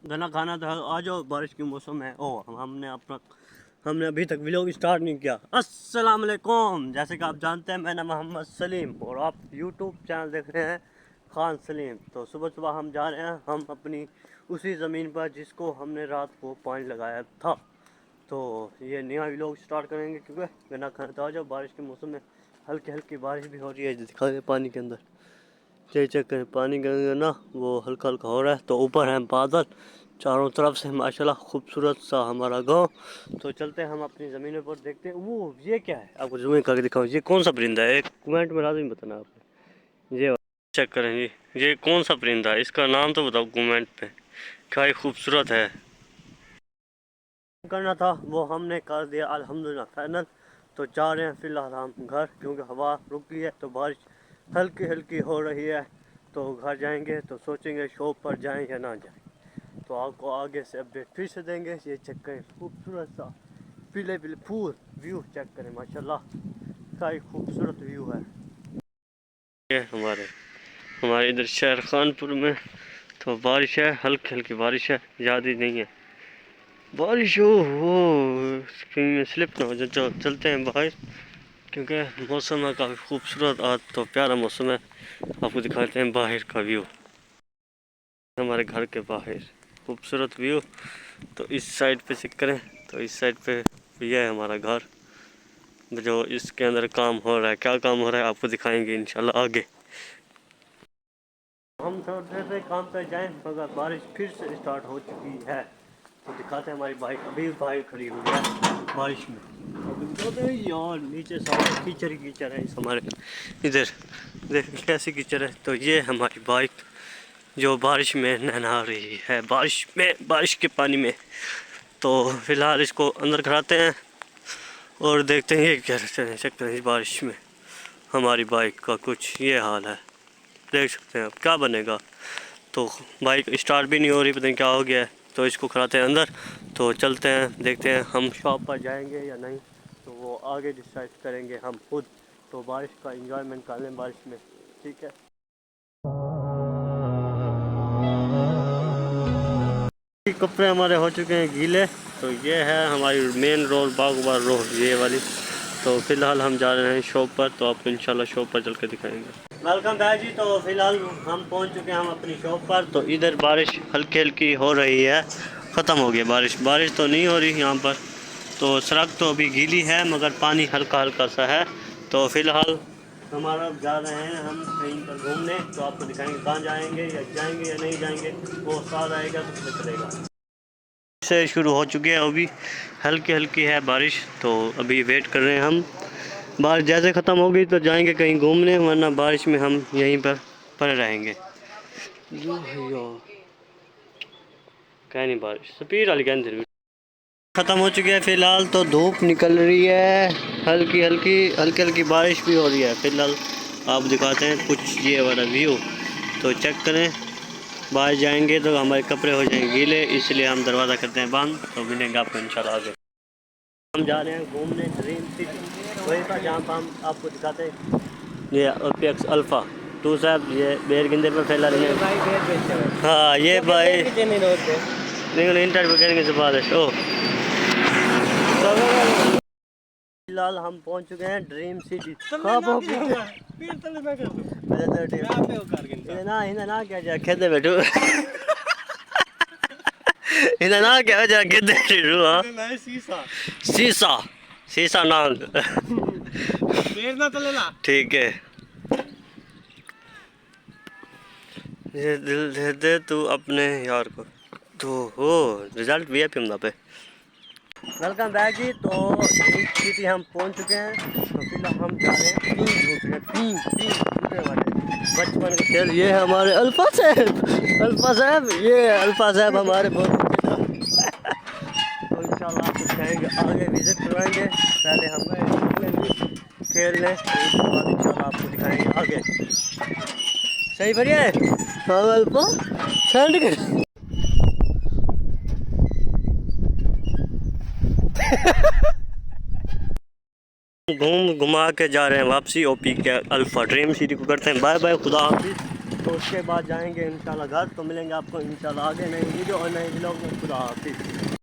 खाना खाना था। आ जाओ, बारिश की मौसम है। हमने अभी तक व्लॉग स्टार्ट नहीं किया। अस्सलाम वालेकुम। जैसे कि आप जानते हैं, मेरा नाम मोहम्मद सलीम और आप यूट्यूब चैनल देख रहे हैं खान सलीम। तो सुबह सुबह हम जा रहे हैं हम अपनी उसी ज़मीन पर जिसको हमने रात को पानी लगाया था। तो ये नया व्लॉग स्टार्ट करेंगे क्योंकि गन्ना खाना था। आ जाओ, बारिश के मौसम में हल्की हल्की बारिश भी हो रही है। दिखा दे पानी के अंदर, चेक करें पानी के अंदर ना, वो हल्का हल्का हो रहा है। तो ऊपर है बादल, चारों तरफ से माशाल्लाह खूबसूरत सा हमारा गांव। तो चलते हैं हम अपनी ज़मीनों पर, देखते हैं। वो ये क्या है, आपको जूम करके दिखाऊं। ये कौन सा परिंदा है, एक कमेंट में लाजमी बताना आपने। ये चेक करें जी, ये कौन सा परिंदा है, इसका नाम तो बताओ कमेंट पे। क्या ही खूबसूरत है। करना था वो हमने कर दिया अल्हम्दुलिल्लाह फाइनल। तो जा रहे हैं फिलहाल हम घर, क्योंकि हवा रुक गई है तो बारिश हल्की हल्की हो रही है। तो घर जाएंगे तो सोचेंगे शॉप पर जाएं या ना जाएं। तो आपको आगे से अपडेट फिर से देंगे। ये चेक करें, खूबसूरत सा पीले पीले फूल, व्यू चेक करें माशाल्लाह, क्या ही खूबसूरत व्यू है। ये हमारे इधर शहर खानपुर में तो बारिश है, हल्की हल्की बारिश है, ज़्यादा नहीं है बारिश। हो कहीं में स्लिप ना हो जाए। चलते हैं बाहर, क्योंकि मौसम है काफ़ी खूबसूरत, आज तो प्यारा मौसम है। आपको दिखाते हैं बाहर का व्यू, हमारे घर के बाहर खूबसूरत व्यू। तो इस साइड पे चेक करें, तो इस साइड पे यह है हमारा घर, जो इसके अंदर काम हो रहा है। क्या काम हो रहा है आपको दिखाएंगे इंशाल्लाह आगे। हम सोच रहे थे काम पे जाएं, मगर बारिश फिर से स्टार्ट हो चुकी है। तो दिखाते हैं हमारी बाइक अभी बाहर खड़ी हुई है बारिश में। तो यार नीचे सारे कीचड़ ही कीचड़ है। इस हमारे इधर देख कैसी कीचड़ है। तो ये हमारी बाइक जो बारिश में नहा रही है, बारिश के पानी में। तो फिलहाल इसको अंदर खड़ाते हैं और देखते हैं ये क्या सकते हैं। इस बारिश में हमारी बाइक का कुछ ये हाल है, देख सकते हैं अब क्या बनेगा। तो बाइक स्टार्ट भी नहीं हो रही, पता नहीं क्या हो गया है। तो इसको खड़ाते हैं अंदर, तो चलते हैं देखते हैं हम शॉप पर जाएंगे या नहीं, तो वो आगे डिसाइड करेंगे हम खुद। तो बारिश का एंजॉयमेंट कर लें बारिश में, ठीक है। कपड़े हमारे हो चुके हैं गीले। तो ये है हमारी मेन रोड, बागवार रोड ये वाली। तो फिलहाल हम जा रहे हैं शॉप पर, तो आपको इंशाल्लाह शॉप पर चल के दिखाएंगे। वेलकम बैक जी। तो फिलहाल हम पहुंच चुके हैं हम अपनी शॉप पर। तो इधर बारिश हल्की हल्की हो रही है, ख़त्म हो गई बारिश तो नहीं हो रही यहाँ पर। तो सड़क तो अभी गीली है मगर पानी हल्का हल्का सा है। तो फिलहाल हमारा जा रहे हैं हम कहीं पर घूमने, तो आपको दिखाएंगे कहाँ जाएंगे या नहीं जाएंगे, वो साथ आएगा तो पता चलेगा। से शुरू हो चुकी है, अभी हल्की हल्की है बारिश। तो अभी वेट कर रहे हैं हम, बारिश जैसे ख़त्म हो गई तो जाएंगे कहीं घूमने, वरना बारिश में हम यहीं पर पड़े रहेंगे। क्या नहीं, बारिश स्पीड वाली क्या ख़त्म हो चुकी है फिलहाल। तो धूप निकल रही है, हल्की हल्की बारिश भी हो रही है। फिलहाल आप दिखाते हैं कुछ ये वाला व्यू, तो चेक करें। बाहर जाएंगे तो हमारे कपड़े हो जाएंगे गीले, इसलिए हम दरवाज़ा करते हैं बंद। तो मिलेंगे आपको इंशाल्लाह आगे। हम जा रहे हैं घूमने ड्रीम सिटी, वही पर जहाँ पर हम आपको दिखाते हैं ये OPX अल्फ़ा 2 साहब। ये बेर गिंदे पर फैला रही है। हाँ ये भाई इंटरव्यू करने के बाद है। फिलहाल हम पहुंच चुके हैं ड्रीम सिटी। ना क्या जा खेते बैठो इधर ना क्या जा खेते बैठो। शीशा ना ठीक है। ये दिल दे दे तू अपने यार को। तो हो रिजल्ट VIP हमदा पे। वेलकम बैक जी। तो ड्रीम सिटी हम पहुंच चुके हैं। तो फिलहाल हम जा रहे हैं तीन झूठे वाले बचपन के खेल। ये है हमारे अल्फा साहब ये अल्फा साहब हमारे बहुत तो इंशाल्लाह आपको दिखाएंगे आगे, विजिट करवाएंगे। पहले हम खेल लें, उसके बाद इंशाल्लाह आपको दिखाएंगे आगे। सही बढ़िया है। हाँ अल्फा ठंड कर घूम घुमा के जा रहे हैं वापसी ओपी के अल्फा ड्रीम सिटी को करते हैं बाय बाय, खुदा हाफिज़। तो उसके बाद जाएंगे इंशाल्लाह घर, तो मिलेंगे आपको इंशाल्लाह आगे नई वीडियो और नए व्लॉग में। खुदा हाफिज़।